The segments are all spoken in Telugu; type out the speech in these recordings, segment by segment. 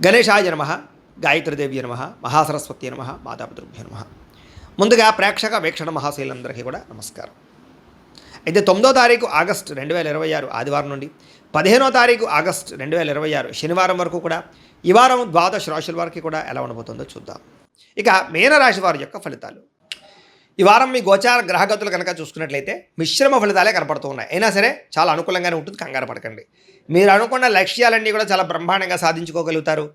గణేశాయ నమః, గాయత్రీదేవి నమః, మహాసరస్వతి నమః, మాతాపితృభ్యో నమః. ముందుగా ప్రేక్షక వీక్షణ మహాశైలందరికీ కూడా నమస్కారం. అయితే 9వ తారీఖు ఆగస్టు 2026 ఆదివారం నుండి 15వ తారీఖు ఆగస్టు 2026 శనివారం వరకు కూడా ఈ వారం ద్వాదశ రాశుల వారికి కూడా ఎలా ఉండబోతుందో చూద్దాం. ఇక మీనరాశి వారి యొక్క ఫలితాలు. ఈ వారం మీ గోచార గ్రహగతులు కనుక చూసుకున్నట్లయితే మిశ్రమ ఫలితాలే కనపడుతూ ఉన్నాయి. అయినా సరే చాలా అనుకూలంగానే ఉంటుంది, కంగారు పడకండి. మీరు అనుకున్న లక్ష్యాలన్నీ కూడా చాలా బ్రహ్మాండంగా సాధించుకోగలుగుతారు.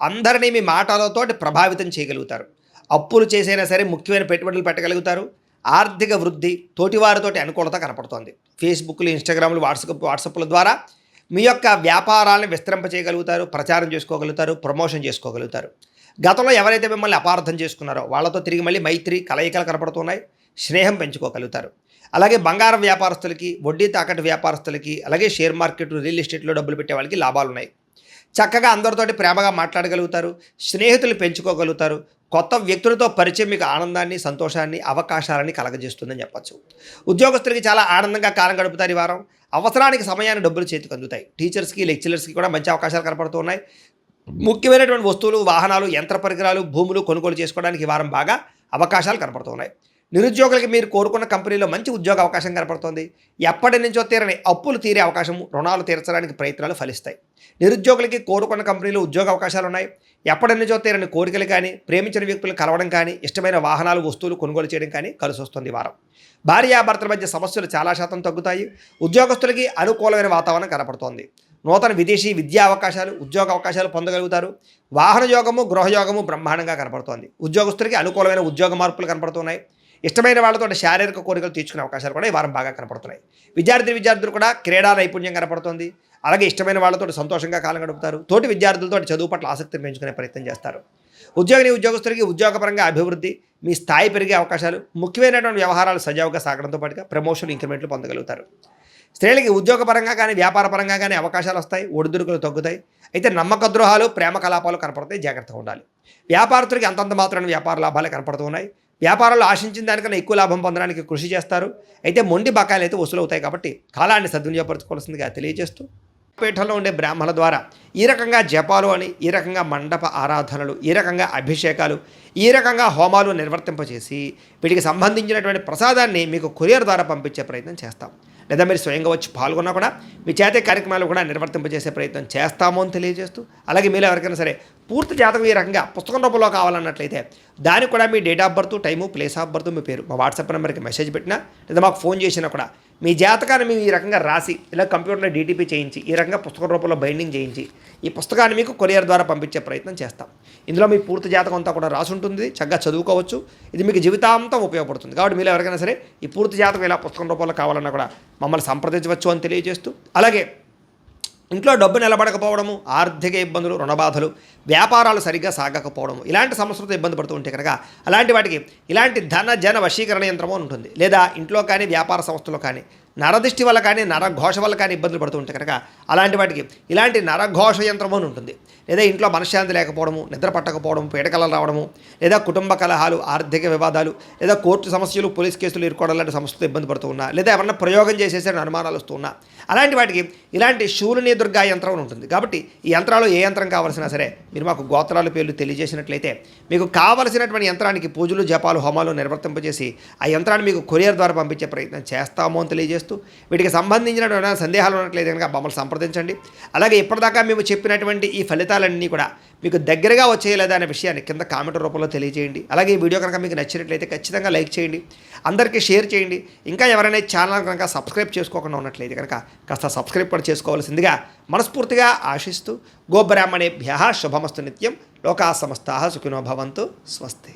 అందరినీ మీ మాటలతోటి ప్రభావితం చేయగలుగుతారు. అప్పులు చేసైనా సరే ముఖ్యమైన పెట్టుబడులు పెట్టగలుగుతారు. ఆర్థిక వృద్ధి, తోటివారితోటి అనుకూలత కనపడుతోంది. ఫేస్బుక్లు, ఇన్స్టాగ్రామ్లు, వాట్సాప్ల ద్వారా మీ యొక్క వ్యాపారాలను విస్తరింపచేయగలుగుతారు, ప్రచారం చేసుకోగలుగుతారు, ప్రమోషన్ చేసుకోగలుగుతారు. గతంలో ఎవరైతే మిమ్మల్ని అపార్థం చేసుకున్నారో వాళ్ళతో తిరిగి మళ్ళీ మైత్రి కలయికలు కనపడుతున్నాయి. స్నేహం పెంచుకోగలుగుతారు. అలాగే బంగారం వ్యాపారస్తులకి, వడ్డీ తాకట్టు వ్యాపారస్తులకి, అలాగే షేర్ మార్కెట్, రియల్ ఎస్టేట్లో డబ్బులు పెట్టే వాళ్ళకి లాభాలు ఉన్నాయి. చక్కగా అందరితోటి ప్రేమగా మాట్లాడగలుగుతారు. స్నేహితులు పెంచుకోగలుగుతారు. కొత్త వ్యక్తులతో పరిచయం మీకు ఆనందాన్ని, సంతోషాన్ని, అవకాశాలని కలగజేస్తుందని చెప్పచ్చు. ఉద్యోగస్తులకి చాలా ఆనందంగా కాలం గడుపుతారు. ఈ వారం అవసరానికి సమయాన్ని డబ్బులు చేతికి అందుతాయి. టీచర్స్కి, లెక్చరర్స్కి కూడా మంచి అవకాశాలు కనపడుతున్నాయి. ముఖ్యమైనటువంటి వస్తువులు, వాహనాలు, యంత్ర పరికరాలు, భూములు కొనుగోలు చేసుకోవడానికి ఈ వారం బాగా అవకాశాలు కనపడుతున్నాయి. నిరుద్యోగులకి మీరు కోరుకున్న కంపెనీలో మంచి ఉద్యోగ అవకాశం కనపడుతుంది. ఎప్పటి నుంచో తీరని అప్పులు తీరే అవకాశము, రుణాలు తీర్చడానికి ప్రయత్నాలు ఫలిస్తాయి. నిరుద్యోగులకి కోరుకున్న కంపెనీలో ఉద్యోగ అవకాశాలు ఉన్నాయి. ఎప్పటి నుంచో తీరని కోరికలు కానీ, ప్రేమించిన వ్యక్తులు కలవడం కానీ, ఇష్టమైన వాహనాలు, వస్తువులు కొనుగోలు చేయడం కానీ కలిసి వస్తుంది. వారం భార్యాభర్తల మధ్య సమస్యలు చాలా శాతం తగ్గుతాయి. ఉద్యోగస్తులకి అనుకూలమైన వాతావరణం కనపడుతోంది. నూతన విదేశీ విద్యా అవకాశాలు, ఉద్యోగ అవకాశాలు పొందగలుగుతారు. వాహన యోగము, గృహయోగము బ్రహ్మాండంగా కనపడుతోంది. ఉద్యోగస్తులకి అనుకూలమైన ఉద్యోగ మార్పులు కనపడుతున్నాయి. ఇష్టమైన వాళ్ళతో శారీరక కోరికలు తీర్చుకునే అవకాశాలు కూడా ఈ వారం బాగా కనపడుతున్నాయి. విద్యార్థులు కూడా క్రీడా నైపుణ్యం కనపడుతుంది. అలాగే ఇష్టమైన వాళ్ళతో సంతోషంగా కాలం గడుపుతారు. తోటి విద్యార్థులతో చదువు పట్ల ఆసక్తిని పెంచుకునే ప్రయత్నం చేస్తారు. ఉద్యోగస్తులకి ఉద్యోగపరంగా అభివృద్ధి, మీ స్థాయి పెరిగే అవకాశాలు, ముఖ్యమైనటువంటి వ్యవహారాలు సజావుగా సాగడంతో పాటుగా ప్రమోషన్, ఇంక్రిమెంట్లు పొందగలుగుతారు. స్త్రీలకి ఉద్యోగపరంగా కానీ, వ్యాపారపరంగా కానీ అవకాశాలు వస్తాయి. ఒడిదుడుకులు తగ్గుతాయి. అయితే నమ్మక ద్రోహాలు, ప్రేమ కలాపాలు కనపడతాయి. జాగ్రత్తగా ఉండాలి. వ్యాపారస్తులకి అంతంత మాత్రమే వ్యాపార లాభాలు కనపడుతూ ఉన్నాయి. వ్యాపారాలు ఆశించిన దానికన్నా ఎక్కువ లాభం పొందడానికి కృషి చేస్తారు. అయితే మొండి బకాయిలు అయితే వసూలు అవుతాయి. కాబట్టి కాలాన్ని సద్వినియోగపరచుకోవాల్సిందిగా తెలియజేస్తూ, పీఠంలో ఉండే బ్రాహ్మణుల ద్వారా ఈ రకంగా జపాలు అని, ఈ రకంగా మండప ఆరాధనలు, ఈ రకంగా అభిషేకాలు, ఈ రకంగా హోమాలు నిర్వర్తింపచేసి వీటికి సంబంధించినటువంటి ప్రసాదాన్ని మీకు కొరియర్ ద్వారా పంపించే ప్రయత్నం చేస్తాం. లేదా మీరు స్వయంగా వచ్చి పాల్గొన్నా కూడా మీ చేతే కార్యక్రమాలు కూడా నిర్వర్తింపజేసే ప్రయత్నం చేస్తాము అని తెలియజేస్తూ, అలాగే మీరు ఎవరికైనా సరే పూర్తి జాతకం ఈ రకంగా పుస్తకం రూపంలో కావాలన్నట్లయితే దానికి కూడా మీ date of birth, time, place of birth, మీ పేరు మా వాట్సాప్ నెంబర్కి మెసేజ్ పెట్టినా లేదా మాకు ఫోన్ చేసినా కూడా మీ జాతకాన్ని మేము ఈ రకంగా రాసి ఇలా కంప్యూటర్లో డీటీపీ చేయించి ఈ రకంగా పుస్తకం రూపంలో బైండింగ్ చేయించి ఈ పుస్తకాన్ని మీకు కొరియర్ ద్వారా పంపించే ప్రయత్నం చేస్తాం. ఇందులో మీ పూర్తి జాతకం అంతా కూడా రాసి ఉంటుంది. చక్కగా చదువుకోవచ్చు. ఇది మీకు జీవితాంతం ఉపయోగపడుతుంది. కాబట్టి మీరు ఎవరికైనా సరే ఈ పూర్తి జాతకం ఇలా పుస్తకం రూపంలో కావాలన్నా కూడా మమ్మల్ని సంప్రదించవచ్చు అని తెలియజేస్తూ, అలాగే ఇంట్లో డబ్బు నిలబడకపోవడము, ఆర్థిక ఇబ్బందులు, రుణబాధలు, వ్యాపారాలు సరిగ్గా సాగకపోవడము, ఇలాంటి సమస్యలతో ఇబ్బంది పడుతూ ఉంటే కనుక అలాంటి వాటికి ఇలాంటి ధన జన వశీకరణ యంత్రము అని ఉంటుంది. లేదా ఇంట్లో కానీ, వ్యాపార సంస్థలో కానీ నరదృష్టి వల్ల కానీ, నరఘోష వల్ల కానీ ఇబ్బందులు పడుతూ ఉంటే కనుక అలాంటి వాటికి ఇలాంటి నరఘోష యంత్రము అని ఉంటుంది. లేదా ఇంట్లో మనశ్శాంతి లేకపోవడము, నిద్ర పట్టకపోవడము, పీడకలలు రావడము, లేదా కుటుంబ కలహాలు, ఆర్థిక వివాదాలు, లేదా కోర్టు సమస్యలు, పోలీస్ కేసులు ఇరుకోవడం లాంటి సమస్యలతో ఇబ్బంది పడుతూ ఉన్నా, లేదా ఎవరన్నా ప్రయోగం చేసేసే అనుమానాలు వస్తూ ఉన్నా అలాంటి వాటికి ఇలాంటి శూలిని దుర్గా యంత్రం అని ఉంటుంది. కాబట్టి ఈ యంత్రాలు ఏ యంత్రం కావాల్సినా సరే మీరు మాకు గోత్రాల పేర్లు తెలియజేసినట్లయితే మీకు కావలసినటువంటి యంత్రానికి పూజలు, జపాలు, హోమాలు నిర్వర్తింపజేసి ఆ యంత్రాన్ని మీకు కొరియర్ ద్వారా పంపించే ప్రయత్నం చేస్తాము అని తెలియజేస్తూ, వీటికి సంబంధించిన సందేహాలు ఉన్నట్లయితే కనుక మమ్మల్ని సంప్రదించండి. అలాగే ఇప్పటిదాకా మేము చెప్పినటువంటి ఈ ఫలితాలన్నీ కూడా మీకు దగ్గరగా వచ్చేయలేదా అనే విషయాన్ని కింద కామెంట్ రూపంలో తెలియజేయండి. అలాగే ఈ వీడియో కనుక మీకు నచ్చినట్లయితే ఖచ్చితంగా లైక్ చేయండి, అందరికీ షేర్ చేయండి. ఇంకా ఎవరైనా ఛానల్ కనుక సబ్స్క్రైబ్ చేసుకోకుండా ఉన్నట్లయితే కనుక కాస్త సబ్స్క్రైబ్ కూడా చేసుకోవాల్సిందిగా మనస్ఫూర్తిగా ఆశిస్తూ, గోబ్రాహ్మణేభ్యః శుభమస్తు నిత్యం, లోకా సమస్తాః సుఖినో భవంతు, స్వస్తి.